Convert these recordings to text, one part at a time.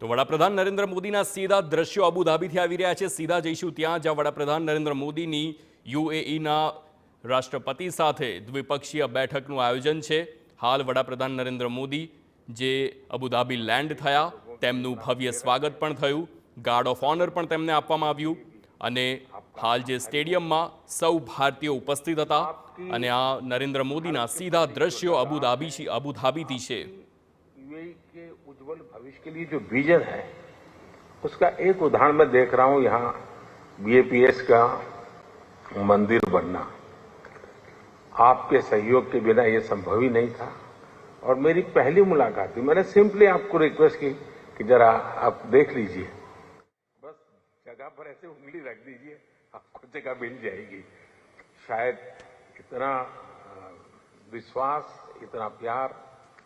તો વડાપ્રધાન નરેન્દ્ર મોદીના સીધા દ્રશ્યો અબુધાબીથી આવી રહ્યા છે। સીધા જઈશું ત્યાં જ્યાં વડાપ્રધાન નરેન્દ્ર મોદીની યુએઈના રાષ્ટ્રપતિ સાથે દ્વિપક્ષીય બેઠકનું આયોજન છે। હાલ વડાપ્રધાન નરેન્દ્ર મોદી જે અબુધાબી લેન્ડ થયા તેમનું ભવ્ય સ્વાગત પણ થયું, ગાર્ડ ઓફ ઓનર પણ તેમને આપવામાં આવ્યું અને હાલ જે સ્ટેડિયમમાં સૌ ભારતીયો ઉપસ્થિત હતા અને આ નરેન્દ્ર મોદીના સીધા દ્રશ્યો અબુધાબીથી છે। के उज्जवल भविष्य के लिए जो विजन है उसका एक उदाहरण मैं देख रहा हूं। यहाँ बीएपीएस का मंदिर बनना आपके सहयोग के बिना ये संभव ही नहीं था और मेरी पहली मुलाकात थी। मैंने सिंपली आपको रिक्वेस्ट की कि जरा आप देख लीजिए, बस जगह पर ऐसे उंगली रख दीजिए, आपको जगह मिल जाएगी। शायद इतना विश्वास, इतना प्यार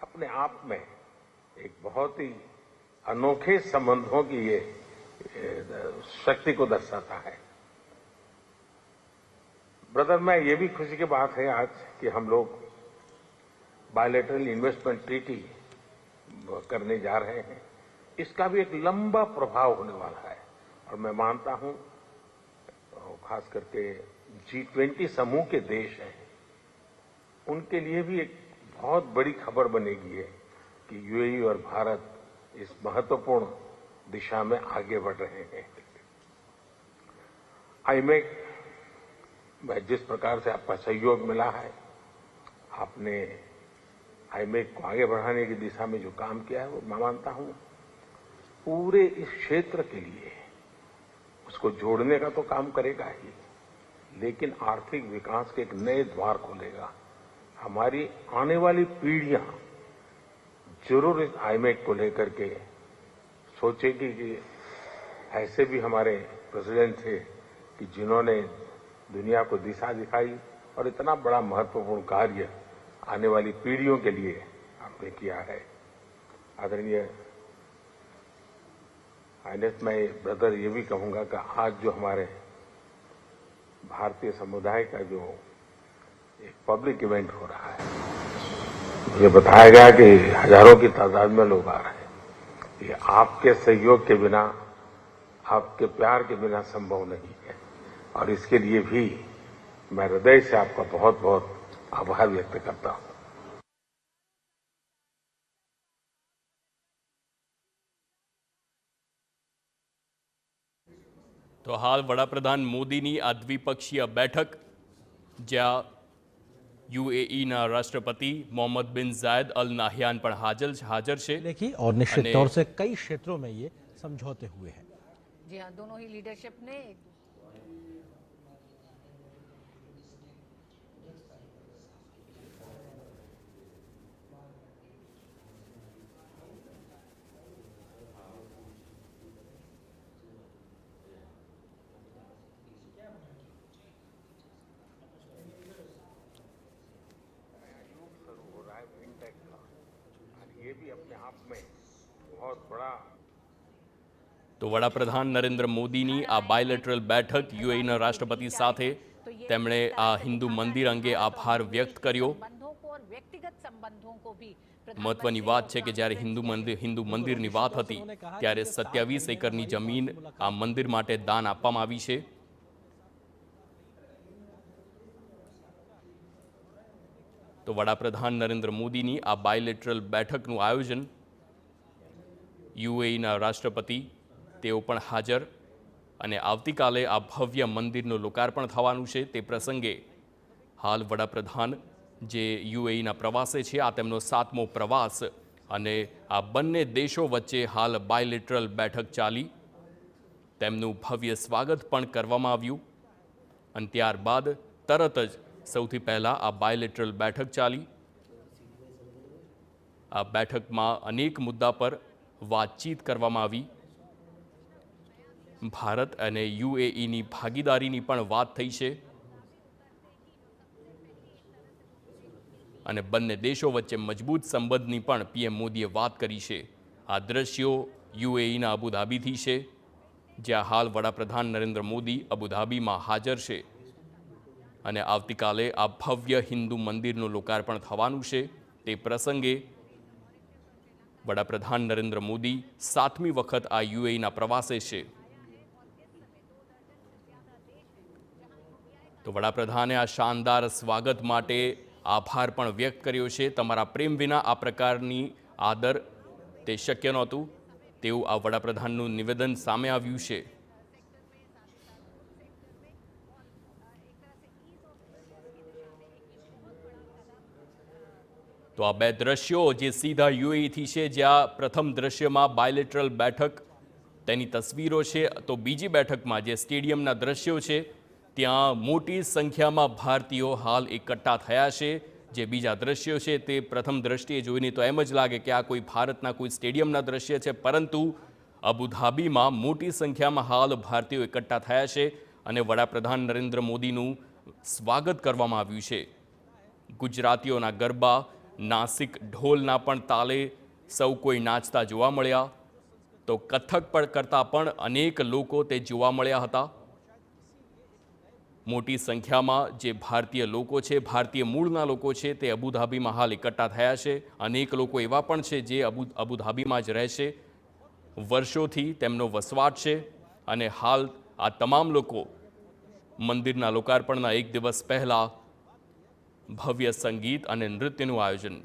अपने आप में एक बहुत ही अनोखे संबंधों की ये शक्ति को दर्शाता है। ब्रदर, मैं ये भी खुशी की बात है आज कि हम लोग बायलैटरल इन्वेस्टमेंट ट्रीटी करने जा रहे हैं। इसका भी एक लंबा प्रभाव होने वाला है और मैं मानता हूं खास करके G20 समूह के देश हैं, उनके लिए भी एक बहुत बड़ी खबर बनेगी है कि यूएई और भारत इस महत्वपूर्ण दिशा में आगे बढ़ रहे हैं। आईमेक में जिस प्रकार से आपका सहयोग मिला है, आपने आईमेक को आगे बढ़ाने की दिशा में जो काम किया है वो मैं मानता हूं पूरे इस क्षेत्र के लिए उसको जोड़ने का तो काम करेगा ही, लेकिन आर्थिक विकास के एक नए द्वार खोलेगा। हमारी आने वाली पीढ़ियां जरूर इस आईमेक को लेकर के सोचेगी कि ऐसे भी हमारे प्रेसिडेंट थे कि जिन्होंने दुनिया को दिशा दिखाई और इतना बड़ा महत्वपूर्ण कार्य आने वाली पीढ़ियों के लिए आपने किया है। आदरणीय आईनेस, मैं ब्रदर ये भी कहूंगा कि आज जो हमारे भारतीय समुदाय का जो एक पब्लिक इवेंट हो रहा है, ये बताया गया कि हजारों की तादाद में लोग आ रहे हैं। ये आपके सहयोग के बिना, आपके प्यार के बिना संभव नहीं है और इसके लिए भी मैं हृदय से आपका बहुत बहुत आभार व्यक्त करता हूं। तो हाल वडाप्रधान मोदीनी आ द्विपक्षीय बैठक ज्यां यूएईना राष्ट्रपति मोहम्मद बिन जायद अल नाहयान पर हाजिर है और निश्चित तौर से कई क्षेत्रों में ये समझौते हुए हैं। जी हाँ, दोनों ही लीडरशिप ने ये भी अपने आप में बहुत बड़ा। तो वडाप्रधान नरेंद्र मोदीनी आ बायलेटरल बैठक यूएईना राष्ट्रपति साथे તેમણે આ હિન્દુ મંદિર અંગે આભાર વ્યક્ત કર્યો। મહત્વની વાત છે કે જ્યારે હિન્દુ મંદિરની વાત હતી ત્યારે 27 એકરની જમીન આ મંદિર માટે દાન આપવામાં આવી છે। તો વડાપ્રધાન નરેન્દ્ર મોદીની આ બાયલેટરલ બેઠકનું આયોજન યુએઈના રાષ્ટ્રપતિ તેઓ પણ હાજર અને આવતીકાલે આ ભવ્ય મંદિરનું લોકાર્પણ થવાનું છે। તે પ્રસંગે હાલ વડાપ્રધાન જે યુએઈના પ્રવાસે છે આ તેમનો 7મો પ્રવાસ અને આ બંને દેશો વચ્ચે હાલ બાયલેટરલ બેઠક ચાલી, તેમનું ભવ્ય સ્વાગત પણ કરવામાં આવ્યું અને ત્યારબાદ તરત જ સૌથી પહેલા આ બાયલેટરલ બેઠક ચાલી। આ બેઠકમાં અનેક મુદ્દા પર વાતચીત કરવામાં આવી। ભારત અને યુએઈની ભાગીદારીની પણ વાત થઈ છે અને બંને દેશો વચ્ચે મજબૂત સંબંધની પણ પીએમ મોદીએ વાત કરી છે। આ દ્રશ્યો યુએઈના અબુધાબીથી છે જ્યાં હાલ વડાપ્રધાન નરેન્દ્ર મોદી અબુધાબીમાં હાજર છે અને આવતીકાલે આ ભવ્ય હિન્દુ મંદિરનું લોકાર્પણ થવાનું છે। તે પ્રસંગે વડાપ્રધાન નરેન્દ્ર મોદી 7મી વખત આ યુએઈના પ્રવાસે છે. તો વડાપ્રધાને આ શાનદાર સ્વાગત માટે આભાર પણ વ્યક્ત કર્યો છે. તમારા પ્રેમ વિના આ પ્રકારની આદર તે શક્ય નહોતું તેવું આ વડાપ્રધાનનું નિવેદન સામે આવ્યું છે. તો આ બે દ્રશ્યો જે સીધા યુએઈથી છે, જ્યાં પ્રથમ દ્રશ્યમાં બાયલેટરલ બેઠક તેની તસવીરો છે, તો બીજી બેઠકમાં જે સ્ટેડિયમના દ્રશ્યો છે ત્યાં મોટી સંખ્યામાં ભારતીયો હાલ એકઠા થયા છે. જે બીજા દ્રશ્યો છે તે પ્રથમ દ્રષ્ટિએ જોઈને તો એમ જ લાગે કે આ કોઈ ભારતના કોઈ સ્ટેડિયમના દ્રશ્ય છે, પરંતુ અબુધાબીમાં મોટી સંખ્યામાં હાલ ભારતીયો એકઠા થયા છે અને વડાપ્રધાન નરેન્દ્ર મોદીનું સ્વાગત કરવામાં આવ્યું છે. ગુજરાતીઓના ગરબા, નાસિક ઢોલના પણ તાલે સૌ કોઈ નાચતા જોવા મળ્યા. તો કથક પણ કરતા પણ અનેક લોકો તે જોવા મળ્યા હતા. મોટી સંખ્યામાં જે ભારતીય લોકો છે, ભારતીય મૂળના લોકો છે, તે અબુધાબીમાં હાલ એકઠા થયા છે. અનેક લોકો એવા પણ છે જે અબુધાબીમાં જ રહે છે, વર્ષોથી તેમનો વસવાટ છે અને હાલ આ તમામ લોકો મંદિરના લોકાર્પણના એક દિવસ પહેલા ભવ્ય સંગીત અને નૃત્યનું આયોજન